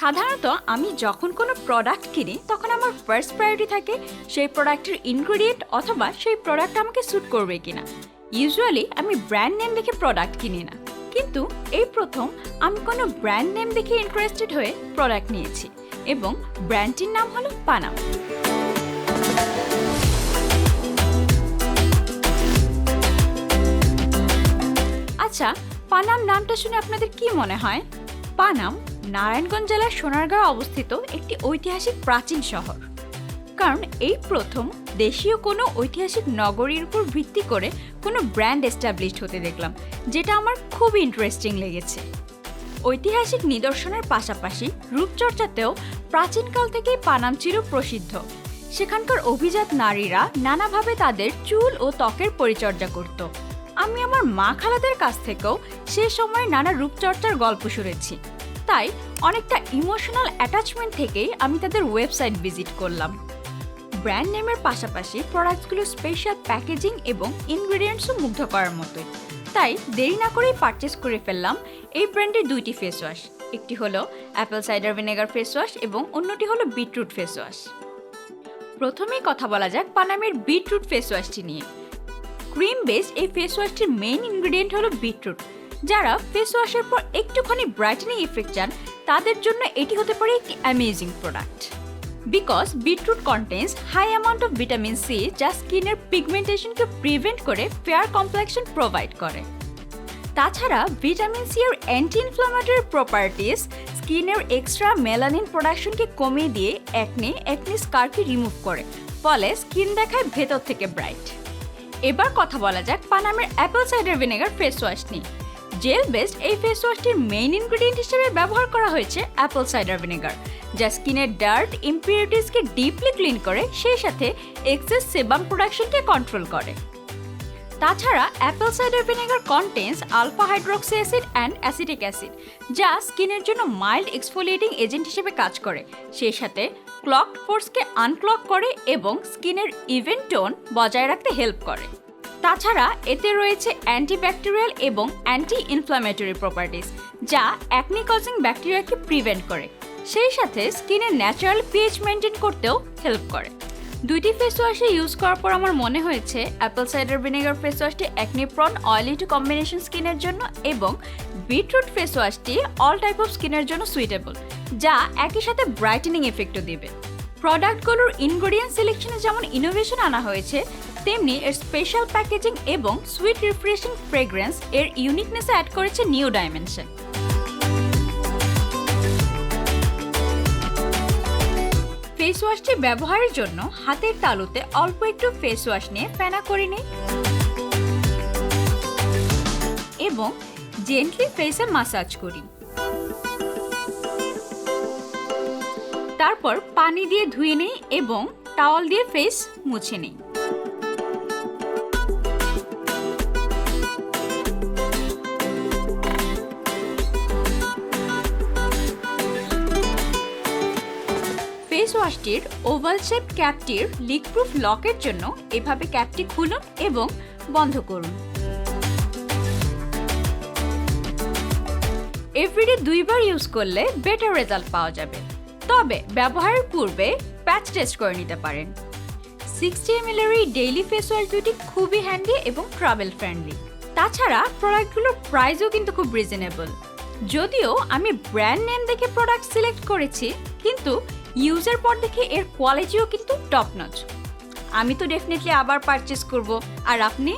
সাধারণত আমি যখন কোনো প্রোডাক্ট কিনি তখন আমার ফার্স্ট প্রায়োরিটি থাকে সেই প্রোডাক্টের ইনগ্রেডিয়েন্ট অথবা সেই প্রোডাক্ট আমাকে স্যুট করবে কিনা। ইউজুয়ালি আমি ব্র্যান্ড নেম দেখে প্রোডাক্ট কিনি না, কিন্তু এই প্রথম আমি কোনো ব্র্যান্ড নেম দেখে ইন্টারেস্টেড হয়ে প্রোডাক্ট নিয়েছি এবং ব্র্যান্ডটির নাম হলো পানাম। আচ্ছা, পানাম নামটা শুনে আপনাদের কি মনে হয়? পানাম নারায়ণগঞ্জ জেলার সোনারগাঁও অবস্থিত একটি ঐতিহাসিক প্রাচীন শহর। কারণ এই প্রথম দেশীয় কোনো ঐতিহাসিক নগরীর উপর ভিত্তি করে কোনো ব্র্যান্ড এস্টাবলিশড হতে দেখলাম, যেটা আমার খুব ইন্টারেস্টিং লেগেছে। ঐতিহাসিক নিদর্শনের পাশাপাশি রূপচর্চাতেও প্রাচীনকাল থেকেই পানাম ছিল প্রসিদ্ধ। সেখানকার অভিজাত নারীরা নানাভাবে তাদের চুল ও ত্বকের পরিচর্যা করত। আমি আমার মা খালাদের কাছ থেকেও সে সময় নানা রূপচর্চার গল্প শুনেছি, তাই অনেকটা ইমোশনাল অ্যাটাচমেন্ট থেকেই আমি তাদের ওয়েবসাইট ভিজিট করলাম। ব্র্যান্ড নেমের পাশাপাশি প্রোডাক্টসগুলো স্পেশাল প্যাকেজিং এবং ইনগ্রেডিয়েন্টসও মুগ্ধ করার মতোই, তাই দেরি না করেই পারচেস করে ফেললাম এই ব্র্যান্ডের দুইটি ফেস ওয়াশ। একটি হলো apple cider vinegar face wash এবং অন্যটি হলো বিটরুট ফেস ওয়াশ। প্রথমেই কথা বলা যাক পানামের বিটরুট ফেস ওয়াশটি নিয়ে। ক্রিম বেসড এই ফেস ওয়াশটির মেইন ইনগ্রেডিয়েন্ট হলো বিটরুট। যারা ফেস ওয়াশের পর একটুখানি ব্রাইটেনিং ইফেক্ট চান তাদের জন্য এটি হতে পারে একটি amazing product. Because beetroot contains high amount of vitamin C, যা স্কিনের পিগমেন্টেশনকে প্রিভেন্ট করে ফেয়ার কমপ্লেক্সন প্রোভাইড করে। তাছাড়া ভিটামিন সি এর অ্যান্টি ইনফ্লামেটরি প্রপার্টিস স্কিনের এক্সট্রা মেলানিন প্রোডাকশনকে কমিয়ে দিয়ে একনি স্কারকে রিমুভ করে, ফলে স্কিন দেখায় ভেতর থেকে ব্রাইট। এবার কথা বলা যাক পানামের apple cider vinegar face wash নিয়ে। জেল বেসড এই ফেস ওয়াশটির মেইন ইনগ্রেডিয়েন্ট হিসেবে ব্যবহার করা হয়েছে অ্যাপেল সাইডার ভিনেগার, যা স্কিনের ডার্ট ইম্পিউরিটিসকে ডিপলি ক্লিন করে, সেই সাথে এক্সেস সেবাম প্রোডাকশনকে কন্ট্রোল করে। তাছাড়া apple cider vinegar contains alpha hydroxy acid and acetic acid, যা স্কিনের জন্য মাইল্ড এক্সফোলিয়েটিং এজেন্ট হিসেবে কাজ করে, সেই সাথে ক্লকড পোরসকে আনক্লক করে এবং স্কিনের ইভেন টোন বজায় রাখতে হেল্প করে। তাছাড়া এতে রয়েছে অ্যান্টিব্যাকটেরিয়াল এবং অ্যান্টি ইনফ্ল্যামেটরি প্রপার্টিস, যা অ্যাকনি কজিং ব্যাকটেরিয়াকে প্রিভেন্ট করে, সেই সাথে স্কিনের ন্যাচারাল পিএইচ মেনটেন করতেও হেল্প করে। দুইটি ফেস ওয়াশে ইউজ করার পর আমার মনে হয়েছে অ্যাপেল সাইডার ভিনেগার ফেস ওয়াশটি acne prone oily to combination স্কিনের জন্য এবং বিটরুট ফেস ওয়াশটি অল টাইপ অফ স্কিনের জন্য সুইটেবল, যা একই সাথে ব্রাইটেনিং এফেক্টও দেবে। প্রোডাক্টগুলোর ইনগ্রেডিয়েন্ট সিলেকশনে যেমন ইনোভেশন আনা হয়েছে, তেমনি এর স্পেশাল প্যাকেজিং এবং সুইট রিফ্রেশিং ফ্রেগ্রেন্স এর ইউনিকনেসে অ্যাড করেছে নিউ ডাইমেনশন। ফেস ওয়াশটি ব্যবহারের জন্য হাতের তালুতে অল্প একটু ফেস ওয়াশ নিয়ে ফেনা করে নিই এবং জেন্টলি ফেসে মাসাজ করি। তারপর পানি দিয়ে ধুয়ে নিই এবং টাওয়াল দিয়ে ফেস মুছে নিই। ফেস ওয়াশটির ওভাল শেপ ক্যাপটির লিক প্রুফ লকের জন্য এভাবে ক্যাপটি খুলুন এবং বন্ধ করুন। এভরিডে 2 বার ইউজ করলে বেটার রেজাল্ট পাওয়া যাবে, তবে ব্যবহারের পূর্বে প্যাচ টেস্ট করে নিতে পারেন। 60 ml এর এই ডেইলি ফেস ওয়াশ দুটি খুবই হ্যান্ডি এবং ট্রাভেল ফ্রেন্ডলি। তাছাড়া প্রোডাক্টগুলোর প্রাইসও কিন্তু খুব রিজনেবল। যদিও আমি ব্র্যান্ড নেম দেখে প্রোডাক্ট সিলেক্ট করেছি, কিন্তু ইউজের পর দেখে এর কোয়ালিটিও কিন্তু টপ নচ। আমি তো ডেফিনেটলি আবার পারচেস করব, আর আপনি?